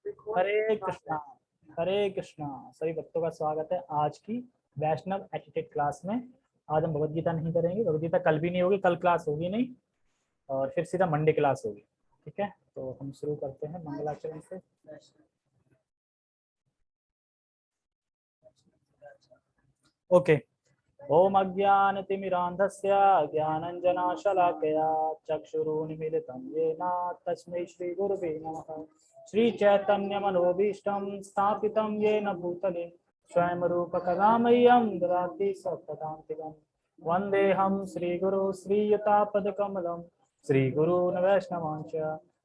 हरे कृष्णा। हरे कृष्णा। सभी भक्तों का स्वागत है आज की वैष्णव एटिकेट क्लास में। आज हम भगवत गीता नहीं करेंगे, भगवत गीता कल भी नहीं होगी, कल क्लास होगी नहीं और फिर सीधा मंडे क्लास होगी। ठीक है, तो हम शुरू करते हैं मंगलाचरण से। ओके। ओम अज्ञानतिमिरान्धस्य ज्ञानञ्जनशलाकया चक्षुरुन्मीलितं येन तस्मै श्रीगुरुवे नमः। श्रीचैतन्यमनोभीष्टं स्थापितं येन भूतले स्वयं रूपकदा मह्यं ददाति सत्पदान्तिकं। वन्देऽहं श्रीगुरो श्रीयुतापदकमलं श्रीगुरून् वैष्णवांश्च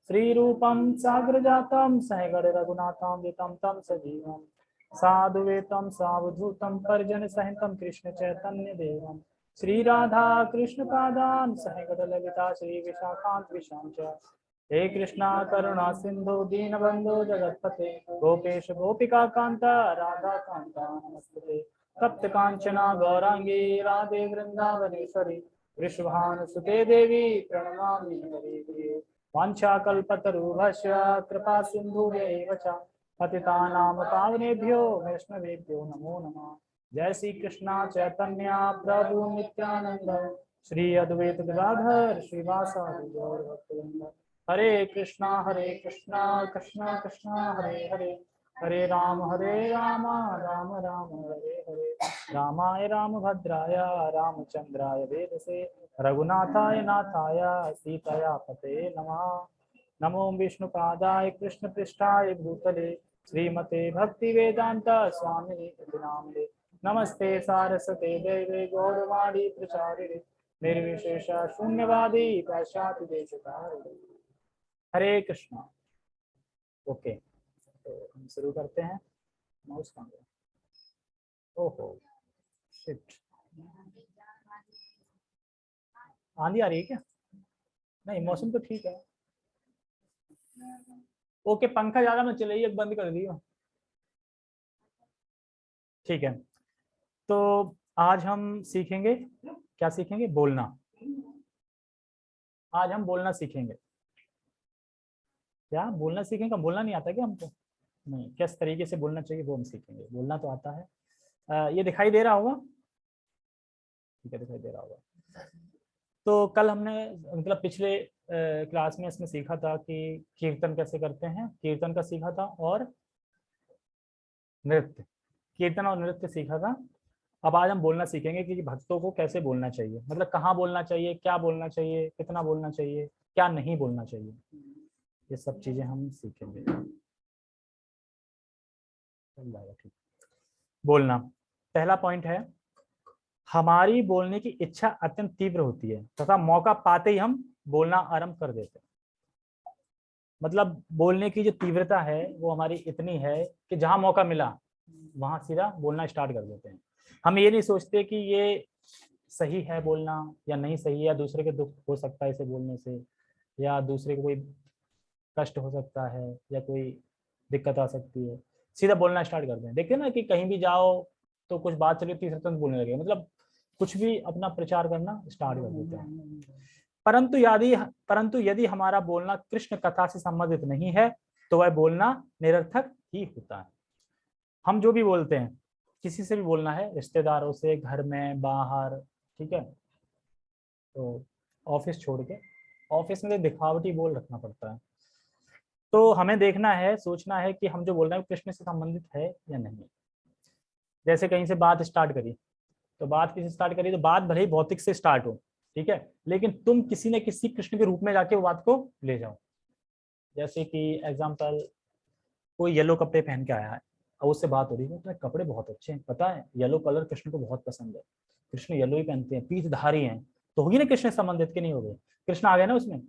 श्रीरूपं साग्रजातं सहगण रघुनाथान्वितं तं सजीवम् साधुवेतं सावधूतं परिजन सहितं कृष्ण चैतन्य देवं श्री राधा कृष्ण पादान सहगण ललिता श्री विशाखांत विशां च। हे कृष्णा करुणा सिंधु दीनबंधु जगतपते गोपेश गोपिका कांता राधा कांता नमस्ते। तप्त कांचना गौरांगी राधे वृंदावनेश्वरी वृषभानुसुते देवी प्रणमामि हरिप्रिये। वाञ्छाकल्पतरुभ्यश्च कृपा सिन्धुभ्यैव च पतितानां पावनेभ्यो वैष्णवेभ्यो नमो नमः। जय श्री कृष्णा चैतन्य प्रभु नित्यानंद श्री अद्वैत गदाधर श्रीवासादि गौर भक्तवृंद। हरे कृष्णा कृष्णा कृष्णा हरे हरे हरे राम राम राम हरे हरे। रामाय रामभद्राय रामचंद्राय वेदसे रघुनाथाय नाथाय सीताया पते नमः। नमो विष्णुपादाय कृष्णपृष्ठाय भूतले श्रीमते भक्ति वेदांत स्वामिने इति नामिने। नमस्ते सारस्वते देवे गौरवाणी प्रचारिणे निर्विशेष शून्यवादी पाश्चात्य देशकारिणे। हरे कृष्णा। ओके, तो हम शुरू करते हैं। माउस कहाँ गया? ओहो शिट, आंधी आ रही है क्या? नहीं, मौसम तो ठीक है। ओके, पंखा ज्यादा मत चलाइए, बंद कर दियो। ठीक है, तो आज हम सीखेंगे, क्या सीखेंगे? बोलना। आज हम बोलना सीखेंगे। क्या बोलना सीखेंगे? बोलना नहीं आता क्या हमको? नहीं, किस तरीके से बोलना चाहिए वो हम सीखेंगे। बोलना तो आता है। ये दिखाई दे रहा होगा? ठीक है, दिखाई दे रहा होगा। तो कल हमने मतलब पिछले क्लास में इसमें सीखा था कि कीर्तन कैसे करते हैं, कीर्तन का सीखा था, और नृत्य, कीर्तन और नृत्य सीखा था। अब आज हम बोलना सीखेंगे कि भक्तों को कैसे बोलना चाहिए, मतलब कहाँ बोलना चाहिए, क्या बोलना चाहिए, कितना बोलना चाहिए, क्या नहीं बोलना चाहिए, ये सब चीजें हम सीखेंगे। चल जाएगा, ठीक। बोलना, पहला पॉइंट है, हमारी बोलने की इच्छा अत्यंत तीव्र होती है तथा मौका पाते ही हम बोलना आरंभ कर देते हैं। मतलब बोलने की जो तीव्रता है वो हमारी इतनी है कि जहां मौका मिला वहां सीधा बोलना स्टार्ट कर देते हैं। हम ये नहीं सोचते कि ये सही है बोलना या नहीं सही है, या दूसरे के दुख हो सकता है इसे बोलने से, या दूसरे को कोई कष्ट हो सकता है, या कोई दिक्कत आ सकती है, सीधा बोलना स्टार्ट करते हैं। देखते हैं ना कि कहीं भी जाओ तो कुछ बात चले, तीसरे तुरंत बोलने लगे, मतलब कुछ भी अपना प्रचार करना स्टार्ट कर देते हैं। परंतु यदि हमारा बोलना कृष्ण कथा से संबंधित नहीं है तो वह बोलना निरर्थक ही होता है। हम जो भी बोलते हैं, किसी से भी बोलना है, रिश्तेदारों से, घर में, बाहर, ठीक है, तो ऑफिस छोड़ के, ऑफिस में तो दिखावटी बोल रखना पड़ता है। तो हमें देखना है, सोचना है कि हम जो बोल रहे हैं कृष्ण से संबंधित है या नहीं। जैसे कहीं से बात स्टार्ट करी, तो बात किसी स्टार्ट करी तो बात भले ही भौतिक से स्टार्ट हो, ठीक है, लेकिन तुम किसी न किसी कृष्ण के रूप में जाके वो बात को ले जाओ। जैसे कि एग्जाम्पल, कोई येलो कपड़े पहन के आया है और उससे बात हो रही है, तुम्हारे कपड़े बहुत अच्छे हैं, पता है येलो कलर कृष्ण को बहुत पसंद है, कृष्ण येलो ही पहनते हैं, पीठधारी हैं, तो होगी ना कृष्ण संबंधित के नहीं हो गए, कृष्ण आ गए ना उसमें।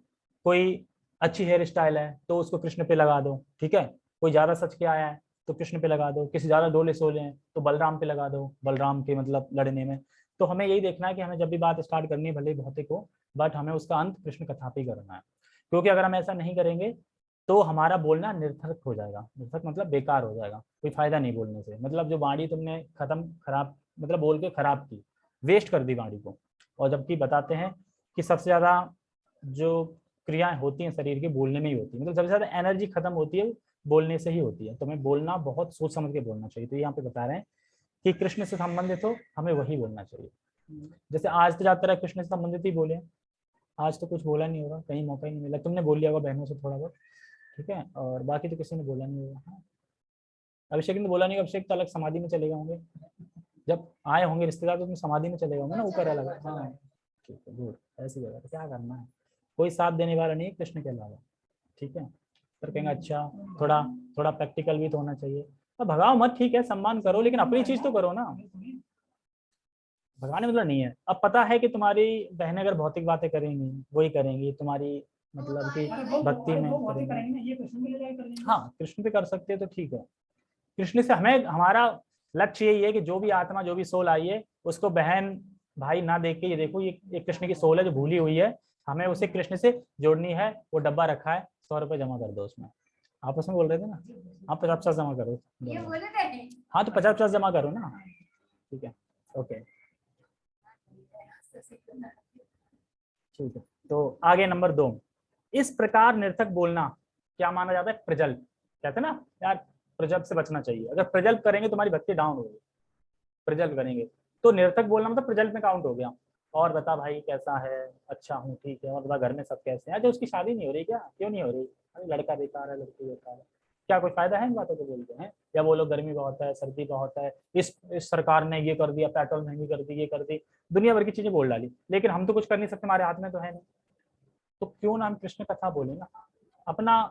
कोई अच्छी हेयर स्टाइल है तो उसको कृष्ण पे लगा दो, ठीक है, कोई ज्यादा सच के आया है तो कृष्ण पे लगा दो, किसी ज्यादा डोले सोले हैं तो बलराम पे लगा दो, बलराम के मतलब लड़ने में। तो हमें यही देखना है कि हमें जब भी बात स्टार्ट करनी है, भले ही भौतिक हो, बट हमें उसका अंत कृष्ण कथा पे करना है। क्योंकि अगर हम ऐसा नहीं करेंगे तो हमारा बोलना निरर्थक हो जाएगा। निरर्थक मतलब बेकार हो जाएगा, कोई फायदा नहीं बोलने से, मतलब जो वाणी तुमने खत्म खराब मतलब बोल के खराब की, वेस्ट कर दी वाणी को। और जबकि बताते हैं कि सबसे ज्यादा जो क्रियाएं होती हैं शरीर के बोलने में ही होती है, मतलब सबसे ज्यादा एनर्जी खत्म होती है बोलने से ही होती है। तो हमें बोलना बहुत सोच समझ के बोलना चाहिए। तो यहाँ पे बता रहे हैं कि कृष्ण से संबंधित हो, हमें वही बोलना चाहिए। जैसे आज तो ज्यादातर कृष्ण से संबंधित ही बोले, आज तो कुछ बोला नहीं होगा, कहीं मौका ही नहीं मिला। तुमने बोल लिया होगा बहनों से थोड़ा बहुत, ठीक है, और बाकी तो किसी ने बोला नहीं होगा। हाँ, अभिषेक ने बोला नहीं, अभिषेक तो अलग समाधि में चले गए होंगे, जब आए होंगे रिश्तेदार तो तुम समाधि में चले गए होंगे ना, ऊपर अलग। हाँ ठीक है, दूर ऐसी जगह तो क्या करना है, कोई साथ देने वाला नहीं है कृष्ण के अलावा, ठीक है। फिर कहेंगे अच्छा थोड़ा थोड़ा प्रैक्टिकल भी तो होना चाहिए। तो भगाओ मत, ठीक है, सम्मान करो, लेकिन अपनी चीज तो करो ना। भगाने मतलब नहीं है। अब पता है कि तुम्हारी बहनें अगर भौतिक बातें करेंगी वही करेंगी, तुम्हारी मतलब कि भक्ति में करेंगी। हाँ कृष्ण पे कर सकते हैं तो ठीक है। कृष्ण से हमें, हमारा लक्ष्य यही है कि जो भी आत्मा, जो भी सोल आई है, उसको बहन भाई ना देख के, ये देखो ये कृष्ण की सोल है जो भूली हुई है, हमें उसे कृष्ण से जोड़नी है। वो डब्बा रखा है, 100 रुपए जमा कर दो उसमें। आपस में बोल रहे थे ना, आप 50-50 जमा करो। हाँ तो 50-50 जमा करो ना, ठीक है, ओके ठीक है। तो आगे नंबर 2, इस प्रकार निर्थक बोलना क्या माना जाता है? प्रजल्प। कहते हैं ना यार, प्रजल्प से बचना चाहिए। अगर प्रजल्प करेंगे तुम्हारी भक्ति डाउन होगी, प्रजल्प करेंगे तो निर्थक बोलना मतलब प्रजल्प में काउंट हो गया। और बता भाई कैसा है? अच्छा हूँ, ठीक है। और बता घर में सब कैसे हैं? अच्छा उसकी शादी नहीं हो रही क्या? क्यों नहीं हो रही? अरे लड़का बेकार है, लड़की बेकार है। क्या कोई फायदा है इन बातों को बोलते हैं? या बोलो गर्मी बहुत है, सर्दी बहुत है, इस सरकार ने ये कर दिया, पेट्रोल महंगी कर दी, ये कर दी, दुनिया भर की चीजें बोल डाली, लेकिन हम तो कुछ कर नहीं सकते, हमारे हाथ में तो है नहीं। तो क्यों ना हम कृष्ण कथा बोले ना, अपना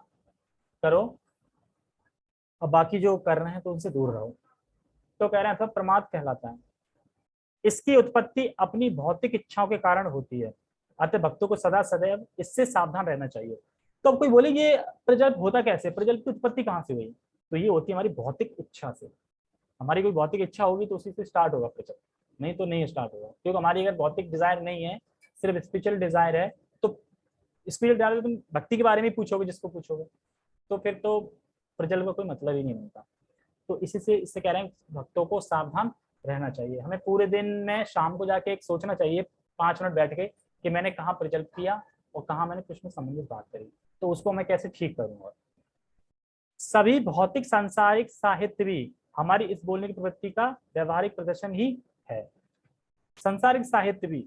करो, और बाकी जो कर रहे हैं तो उनसे दूर रहो। तो कह रहे हैं सब प्रमाद कहलाता है। इसकी उत्पत्ति अपनी भौतिक इच्छाओं के कारण होती है, अतः भक्तों को सदा सदैव इससे सावधान रहना चाहिए। तो अब कोई बोले ये प्रजल्प होता कैसे, प्रजल्प की उत्पत्ति कहाँ से हुई? तो ये होती है हमारी भौतिक इच्छा से। हमारी कोई भौतिक इच्छा होगी तो उसी से स्टार्ट होगा प्रजल्प, नहीं तो नहीं स्टार्ट होगा। क्योंकि हमारी अगर भौतिक डिजायर नहीं है, सिर्फ स्पिरिचुअल डिजायर है, तो स्पिरिचुअल डिजायर तुम भक्ति के बारे में पूछोगे जिसको पूछोगे, तो फिर तो प्रजल्प का कोई मतलब ही नहीं बनता। तो इसी से, इससे कह रहे हैं भक्तों को सावधान रहना चाहिए। हमें पूरे दिन में शाम को जाके एक सोचना चाहिए 5 मिनट बैठ के कि मैंने कहाँ प्रजल्प किया और कहाँ मैंने कृष्ण संबंधित बात करी, तो उसको मैं कैसे ठीक करूंगा। सभी भौतिक सांसारिक साहित्य भी हमारी इस बोलने की प्रवृत्ति का व्यवहारिक प्रदर्शन ही है। सांसारिक साहित्य भी,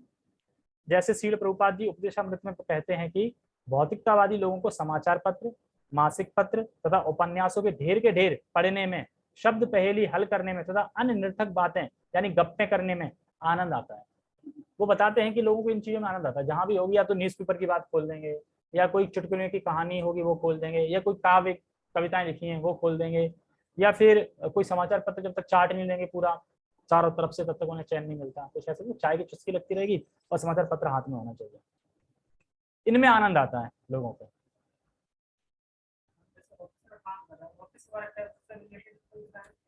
जैसे श्रील प्रभुपाद जी उपदेशामृत में कहते हैं कि भौतिकतावादी लोगों को समाचार पत्र, मासिक पत्र तथा उपन्यासों के ढेर पढ़ने में, शब्द पहेली हल करने में तथा अन्य निर्थक बातें यानी गप्पे करने में आनंद आता है। वो बताते हैं कि लोगों को इन चीजों में आनंद आता है। जहां भी होगी, या तो न्यूज़पेपर की बात खोल देंगे, या कोई चुटकुलों की कहानी होगी वो खोल देंगे, या कोई काव्य कविताएं लिखी हैं वो खोल देंगे, या फिर कोई समाचार पत्र जब तक चार्ट नहीं लेंगे पूरा चारों तरफ से, तब तक उन्हें चैन नहीं मिलता। तो ऐसे चाय की चुस्की लगती रहेगी और समाचार पत्र हाथ में होना चाहिए, इनमें आनंद आता है लोगों को।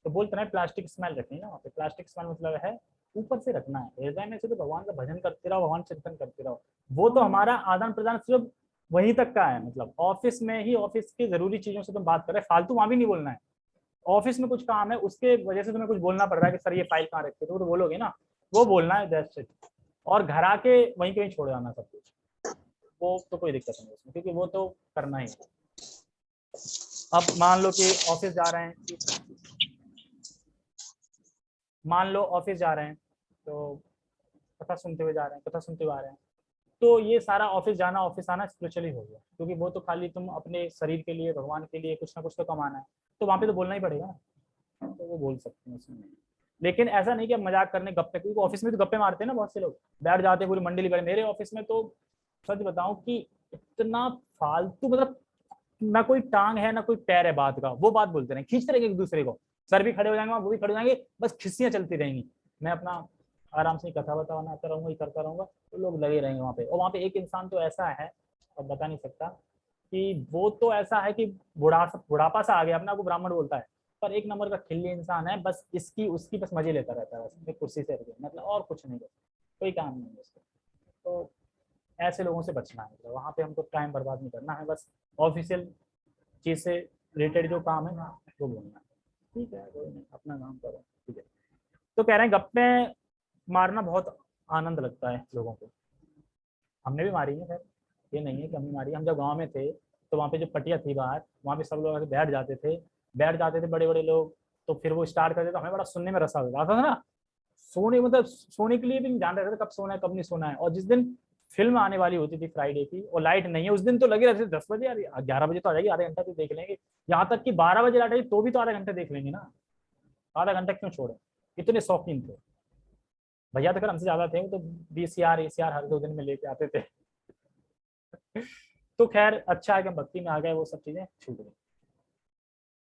तो बोलते हैं प्लास्टिक स्मेल रखनी ना वहाँ पे। प्लास्टिक स्मेल मतलब है ऊपर से रखना है, हृदय में से तो भगवान का भजन करते रहो, भगवान चिंतन करते रहो। वो तो हमारा आदान प्रदान सिर्फ वहीं तक का है, मतलब ऑफिस में ही, ऑफिस की जरूरी चीजों से तुम बात कर रहे हैं, फालतू वहां भी नहीं बोलना है। ऑफिस में कुछ काम है, उसके वजह से तुम्हें कुछ बोलना पड़ रहा है कि सर ये फाइल कहाँ रखी है, तो बोलोगे ना, वो बोलना है, दैट्स इट। और घर आके वहीं कहीं छोड़ जाना सब कुछ, वो तो कोई दिक्कत नहीं उसमें, क्योंकि वो तो करना ही है। अब मान लो कि ऑफिस जा रहे हैं, मान लो ऑफिस जा रहे हैं, तो कथा सुनते हुए जा रहे हैं, कथा सुनते हुए आ रहे हैं, तो ये सारा ऑफिस जाना ऑफिस आना स्पिरिचुअली हो गया, क्योंकि वो तो खाली तुम अपने शरीर के लिए, भगवान के लिए कुछ ना कुछ तो कमाना है, तो वहां पे तो बोलना ही पड़ेगा ना, तो वो बोल सकते हैं उसमें। लेकिन ऐसा नहीं कि अब मजाक करने गप्पे, क्योंकि ऑफिस में तो गप्पे मारते हैं ना बहुत से लोग, बैठ जाते हैं पूरी मंडली बैठ। मेरे ऑफिस में तो सच बताऊं कि इतना फालतू, मतलब ना कोई टांग है ना कोई पैर है बात का, वो बात बोलते रहे, खींचते रहेंगे एक दूसरे को। सर भी खड़े हो जाएंगे, वो भी खड़े हो जाएंगे, बस खिस्सियां चलती रहेंगी। मैं अपना आराम से कथा बता बनाता रहूंगा, ये करता रहूंगा, तो लोग लगे रहेंगे वहाँ पे। और वहाँ पे एक इंसान तो ऐसा है, अब बता नहीं सकता, कि वो तो ऐसा है कि बुढ़ापा सा आ गया, अपना को ब्राह्मण बोलता है, पर एक नंबर का खिल्ली इंसान है, बस इसकी उसकी बस मजे लेता रहता है, बस कुर्सी से, मतलब और कुछ नहीं, बस कोई काम नहीं है उसको। तो ऐसे लोगों से बचना है, मतलब वहाँ पे हमको टाइम बर्बाद नहीं करना है, बस ऑफिशियल चीज से रिलेटेड जो काम है ना वो बोलना है। ठीक है, कोई नहीं, अपना काम करो, ठीक है। तो कह रहे हैं गप्पे मारना बहुत आनंद लगता है लोगों को। हमने भी मारी है, खैर ये नहीं है कि हमने मारी। हम जब गाँव में थे तो वहाँ पे जो पटिया थी बाहर, वहाँ पे सब लोग आके बैठ जाते थे बड़े बड़े लोग। तो फिर वो स्टार्ट करते तो हमें बड़ा सुनने में रसा आता था ना। सोने मतलब सोने के लिए भी नहीं जान रहे थे कब सोना है कब नहीं सोना है। और जिस दिन फिल्म आने वाली होती थी फ्राइडे की और लाइट नहीं है, उस दिन तो लगे रहते थे 10 बजे यार 11 बजे तो आ जाएगी, आधा घंटा तो देख लेंगे। यहाँ तक कि 12 बजे लाइट आई तो भी तो आधा घंटे देख लेंगे ना, आधा घंटा क्यों छोड़े। इतने शौकीन थे भैया, तो खैर हमसे ज्यादा थे, वो तो VCR ACR हर 2 दिन में लेके आते थे। तो खैर अच्छा है कि हम भक्ति में आ गए, वो सब चीजें छूट गई।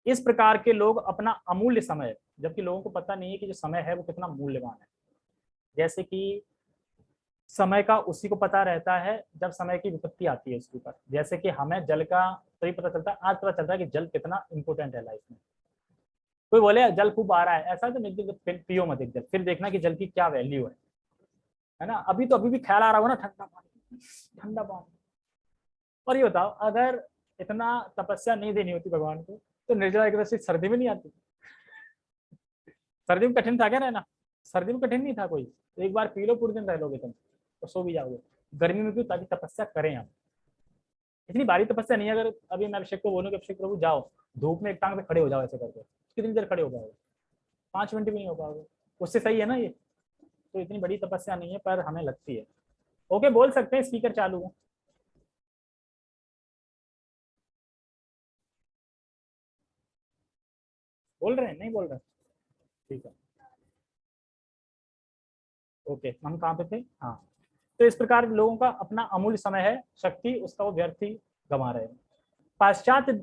इस प्रकार के लोग अपना अमूल्य समय, जबकि लोगों को पता नहीं है कि जो समय है वो कितना मूल्यवान है। जैसे कि समय का उसी को पता रहता है जब समय की विपत्ति आती है उसके ऊपर। जैसे कि हमें जल का तभी पता चलता है, आज पता चलता है कि जल कितना इंपॉर्टेंट है लाइफ में। कोई बोले जल खूब आ रहा है, ऐसा तो नहीं, पियो मत एक जल, फिर देखना कि जल की क्या वैल्यू है ना। अभी तो अभी भी ख्याल आ रहा हो ना, ठंडा पानी ठंडा पानी। और ये बताओ, अगर इतना तपस्या नहीं देनी होती भगवान को तो निर्जला एकादशी सर्दी में नहीं आती। सर्दी में कठिन था क्या रहना? सर्दी में कठिन नहीं था कोई, तो एक बार पी लो, पूरे दिन रह लोगे तुम तो सो भी जाओगे। गर्मी में क्यों? ताकि तपस्या करें हम। इतनी भारी तपस्या नहीं है। अगर अभी मैं अभिषेक को बोलूँ कि अभिषेक प्रभु जाओ धूप में एक टांग पे खड़े हो जाओ ऐसे करके, कितनी देर खड़े हो पाओगे? 5 मिनट भी नहीं हो पाओगे। उससे सही है ना ये। तो इतनी बड़ी तपस्या नहीं है पर हमें लगती है। ओके, बोल सकते हैं, स्पीकर चालू है। बोल रहे हैं? नहीं बोल रहे? ठीक है। ओके, हम कहाँ पे थे? हाँ। तो इस प्रकार लोगों का अपना अमूल्य समय है, शक्ति उसका वो व्यर्थ ही गंवा रहे हैं। पाश्चात्य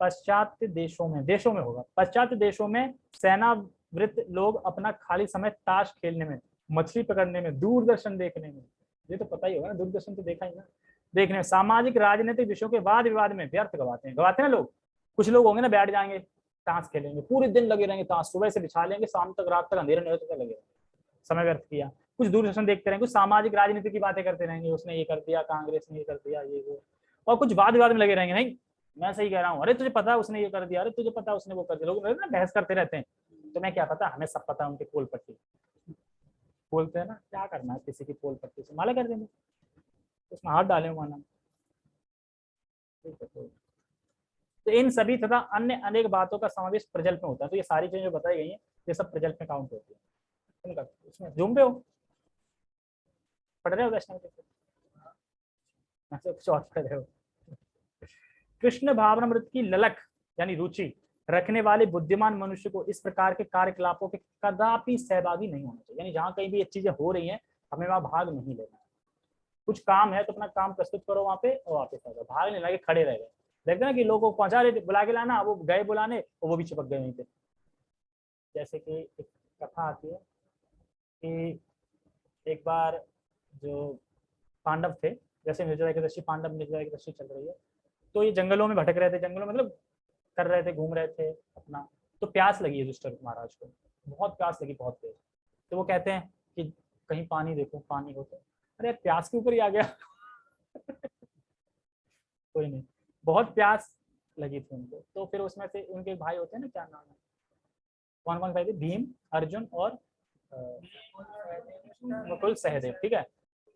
पाश्चात्य देशों में होगा, पाश्चात्य देशों में सेनावृत्त लोग अपना खाली समय ताश खेलने में, मछली पकड़ने में, दूरदर्शन देखने में, ये तो पता ही होगा ना, दूरदर्शन तो देखा ही ना, देखने में, सामाजिक राजनीतिक विषयों के वाद विवाद में व्यर्थ गवाते हैं ना लोग। कुछ लोग होंगे ना, बैठ जाएंगे ताश खेलेंगे, पूरे दिन लगे रहेंगे ताश, सुबह से बिछा लेंगे शाम तक, रात तक अंधेरे नहीं होते तक लगे रहेंगे, समय व्यर्थ किया। कुछ दूरदर्शन देखते रहेंगे, कुछ सामाजिक राजनीति की बातें करते रहेंगे, उसने ये कर दिया, कांग्रेस ने ये कर दिया, ये वो। और कुछ वाद विवाद में लगे रहेंगे, नहीं मैं सही कह रहा हूँ, अरे तुझे पता है उसने ये कर दिया, अरे तुझे पता है उसने वो कर दिया। लोग ना बहस करते रहते हैं। तुम्हें क्या पता, हमें सब पता है उनके पोल पट्टी। बोलते हैं ना, क्या करना है किसी की पोल पट्टी से, माला कर देंगे, उसमें हाथ डाले माना। तो इन सभी तथा अन्य अनेक बातों का समावेश प्रजल्प में होता है। तो ये सारी चीजें जो बताई गई हैं ये सब प्रजल्प में काउंट होती है। उसमें जूम पे हो, पढ़ रहे हो वैष्णव के? कुछ और पढ़ रहे हो? कृष्ण भावनामृत की ललक यानी रुचि रखने वाले बुद्धिमान मनुष्य को इस प्रकार के कार्यकलापों के कदापि सहभागी नहीं होना चाहिए। यानी जहाँ कहीं भी ये चीजें हो रही हैं, हमें वहां भाग नहीं लेना है। कुछ काम है तो अपना काम प्रस्तुत करो वहां पे और वापस आ जाओ, भाग नहीं लगे खड़े रह गए। देखते ना कि लोगों को पहुंचा रहे, बुला के लाना, वो गए बुलाने और वो भी चिपक गए वहीं पे। जैसे कि एक कथा आती है कि एक बार जो पांडव थे, जैसे निर्जला एकादशी, पांडव निर्जला एकादशी चल रही है, तो ये जंगलों में भटक रहे थे, जंगलों में मतलब कर रहे थे, घूम रहे थे अपना। तो प्यास लगी युधिष्ठिर महाराज को, बहुत प्यास लगी, बहुत तेज। तो वो कहते हैं कि कहीं पानी देखो, पानी हो तो। अरे प्यास के ऊपर ही आ गया। कोई नहीं, बहुत प्यास लगी थी उनको। तो फिर उसमें से उनके भाई होते हैं ना, क्या नाम है, कौन कौन भाई थे? भीम, अर्जुन और नकुल, सहदेव, ठीक है।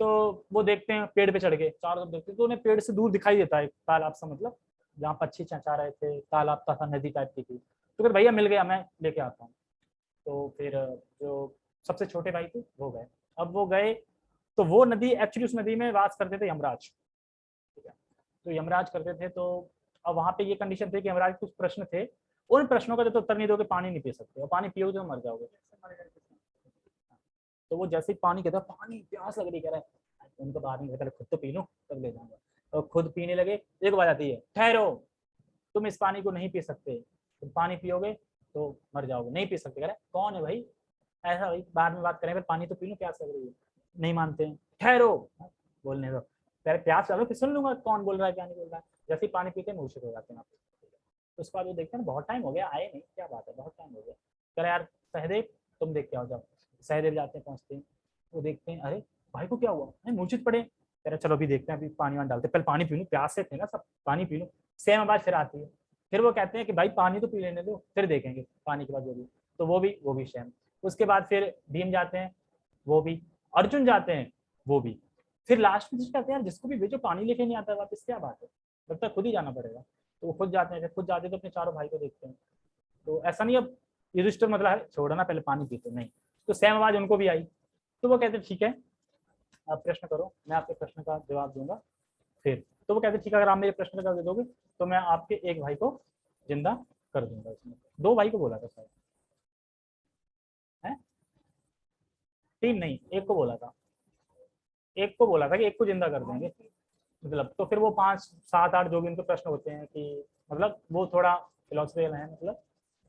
तो वो देखते हैं पेड़ पे चढ़ के, चारों तरफ देखते हैं, तो उन्हें पेड़ से दूर दिखाई देता है तालाब सा, मतलब जहाँ पक्षी चचा रहे थे, तालाब था, नदी टाइप की थी। तो फिर भैया मिल गया, मैं लेके आता हूँ। तो फिर जो सबसे छोटे भाई थे वो गए। अब वो गए तो वो नदी, एक्चुअली उस नदी में वास करते थे यमराज, ठीक है। तो यमराज करते थे, तो अब वहाँ पे ये कंडीशन थी कि यमराज कुछ प्रश्न थे, उन प्रश्नों का जब तो उत्तर नहीं दोगे पानी नहीं पी सकते, और पानी पियोगे तो मर जाओगे। तो वो जैसे ही पानी कहता, पानी प्यास लग रही, कह रहा है, उनको बाद में कहता खुद तो पी लो तब ले जाऊंगा। और खुद पीने लगे। एक बात आती है, ठहरो, तुम इस पानी को नहीं पी सकते, तुम पानी पियोगे तो मर जाओगे, नहीं पी सकते। कह रहे कौन है भाई? ऐसा भाई बाद में बात करें, पर पानी तो पी लो, प्यास लग रही है। नहीं मानते हैं, ठहरो, बोलने दो, पहले प्यास लगे फिर सुन लूंगा कौन बोल रहा है क्या नहीं बोल रहा है। जैसे ही पानी पीते मूर्छित हो जाते हैं आप। तो उसके बाद वो देखते हैं बहुत टाइम हो गया आए नहीं, क्या बात है, बहुत टाइम हो गया। कह रहे यार सहदेव तुम देख के आओ, जाओ। सहदेव जाते हैं, पहुंचते हैं, वो देखते हैं, अरे भाई को क्या हुआ, नहीं मूर्छित पड़े। कह रहे चलो अभी देखते हैं, अभी पानी वान डालते, पहले पानी पी लूं, प्यास से थे ना सब, पानी पी लूं। सेम आवाज फिर आती है, फिर वो कहते हैं कि भाई पानी तो पी लेने दो, फिर देखेंगे पानी के बाद जो भी। तो वो भी सेम। उसके बाद फिर भीम जाते हैं, वो भी। अर्जुन जाते हैं, वो भी। फिर लास्ट में कहते हैं यार जिसको भी भेजो पानी लेके नहीं आता है वापस, क्या बात है, लगता है खुद ही जाना पड़ेगा। तो वो खुद जाते हैं, खुद जाते तो अपने चारों भाई को देखते हैं। तो ऐसा नहीं अब युधिष्ठिर मतलब है छोड़ो ना पहले पानी पीते, नहीं। तो सेम आवाज उनको भी आई। तो वो कहते ठीक है आप प्रश्न करो, मैं आपके प्रश्न का जवाब दूंगा। फिर तो वो कहते ठीक है अगर आप मेरे प्रश्न का जवाब दे दोगे तो मैं आपके एक भाई को जिंदा कर दूंगा। इसमें 2 भाई को बोला था शायद, है 3 नहीं, एक को बोला था, एक को बोला था कि एक को जिंदा कर देंगे। मतलब तो फिर वो 5 7 8 जो भी उनके प्रश्न होते हैं कि मतलब वो थोड़ा फिलोसफिकल है, मतलब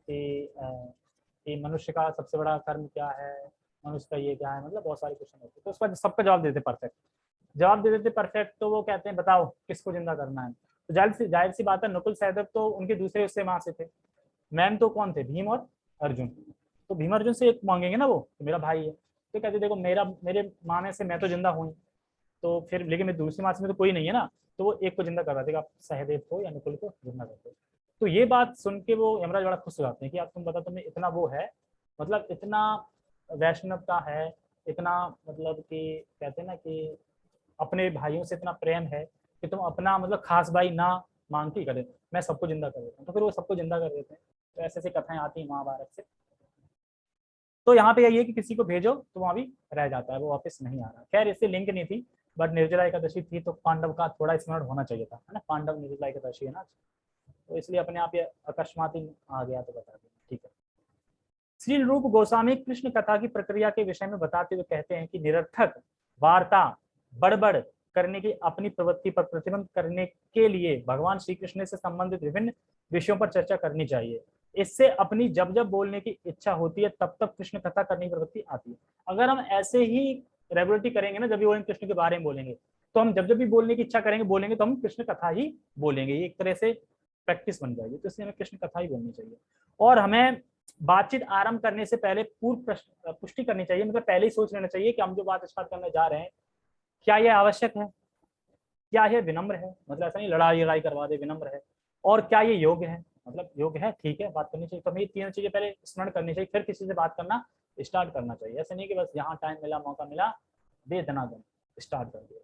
कि मनुष्य का सबसे बड़ा कर्म क्या है, मनुष्य का ये क्या है, मतलब बहुत सारे क्वेश्चन होते हैं। तो उसका सबका जवाब देते परफेक्ट, जवाब दे देते परफेक्ट। तो वो कहते हैं बताओ किसको जिंदा करना है। तो जाहिर सी बात है नकुल सहदेव तो उनके दूसरे उससे माँ से थे, मैम तो कौन थे, भीम और अर्जुन। तो भीम अर्जुन से एक मांगेंगे ना वो, तो मेरा भाई है। तो कहते देखो मेरे माँ में से मैं तो जिंदा हूँ, तो फिर लेकिन मेरी दूसरी माँ में तो कोई नहीं है ना, तो वो एक को जिंदा करवा देगा, आप सहदेव को या नकुल को जिंदा कर दो। तो ये बात सुन के वो यमराज बड़ा खुश हो जाते हैं कि आप तुम बता तुम्हें इतना वो है, मतलब इतना वैष्णवता है, इतना मतलब कि कहते हैं ना कि अपने भाइयों से इतना प्रेम है कि तुम अपना मतलब खास भाई ना मांग के करे, मैं सबको जिंदा कर देता हूँ। तो फिर वो सबको जिंदा कर देते हैं। तो ऐसे ऐसी कथाएं आती हैं महाभारत से। तो यहाँ पे यही है कि किसी को भेजो तो वहां भी रह जाता है, वो वापस नहीं आ रहा। खैर इससे लिंक नहीं थी, बट निर्जला एकादशी थी तो पांडव का थोड़ा स्मरण होना चाहिए था, है ना, पांडव निर्जला एकादशी है ना, तो इसलिए अपने आप ये अकस्मात ही आ गया तो बता दें, ठीक है। श्री रूप गोस्वामी कृष्ण कथा की प्रक्रिया के विषय में बताते हुए कहते हैं कि निरर्थक वार्ता बड़बड़ करने की अपनी प्रवृत्ति पर प्रतिबंध करने के लिए भगवान श्री कृष्ण से संबंधित विभिन्न विषयों पर चर्चा करनी चाहिए। इससे अपनी जब जब बोलने की इच्छा होती है तब तब कृष्ण कथा करने की प्रवृत्ति आती है। अगर हम ऐसे ही रेगुलरिटी करेंगे ना, जब भी बोलेंगे कृष्ण के बारे में बोलेंगे, तो हम जब जब भी बोलने की इच्छा करेंगे बोलेंगे तो हम कृष्ण कथा ही बोलेंगे, ये एक तरह से प्रैक्टिस बन जाएगी। तो इसलिए हमें कृष्ण कथा ही बोलनी चाहिए। और हमें बातचीत आरंभ करने से पहले पूर्व पुष्टि करनी चाहिए, मतलब पहले ही सोच लेना चाहिए कि हम जो बात स्टार्ट करने जा रहे हैं क्या यह आवश्यक है, क्या यह विनम्र है, मतलब ऐसा नहीं लड़ाई लड़ाई करवा दे, विनम्र है, और क्या ये योग्य है, मतलब योग्य है, ठीक है बात करनी चाहिए। तो हमें ये 3 चीजें पहले स्मरण करनी चाहिए, फिर किसी से बात करना स्टार्ट करना चाहिए। ऐसा नहीं कि बस यहाँ टाइम मिला मौका मिला दे दनादन स्टार्ट कर दिया।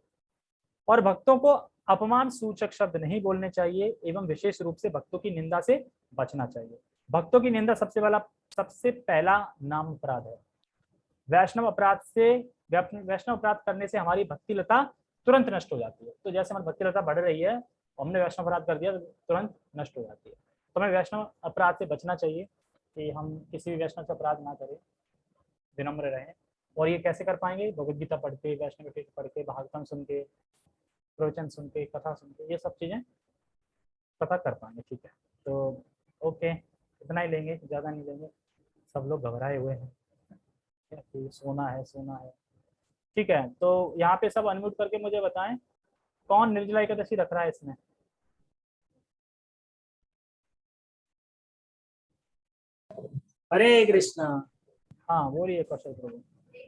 और भक्तों को अपमान सूचक शब्द नहीं बोलने चाहिए एवं विशेष रूप से भक्तों की निंदा से बचना चाहिए। भक्तों की निंदा सबसे पहला नाम अपराध है। वैष्णव अपराध से वैष्णव अपराध करने से हमारी भक्ति लता तुरंत नष्ट हो जाती है। तो जैसे हमारी भक्ति लता बढ़ रही है, हमने वैष्णव अपराध कर दिया तो तुरंत नष्ट हो जाती है। तो हमें वैष्णव अपराध से बचना चाहिए कि हम किसी भी वैष्णव से अपराध ना करें, विनम्र रहें। और ये कैसे कर पाएंगे, भगवद गीता पढ़ के, वैष्णव पढ़ के, भागवतम सुन के, प्रवचन सुन के, कथा सुन के, ये सब चीजें पता कर पाएंगे, ठीक है। तो ओके, इतना ही लेंगे, ज़्यादा नहीं लेंगे, सब लोग घबराए हुए हैं कि सोना है सोना है। ठीक है, तो यहाँ पे सब अनम्यूट करके मुझे बताएं कौन निर्जला एकादशी रख रहा है इसमें। हरे कृष्णा। हाँ बोलिए कौशल प्रभु।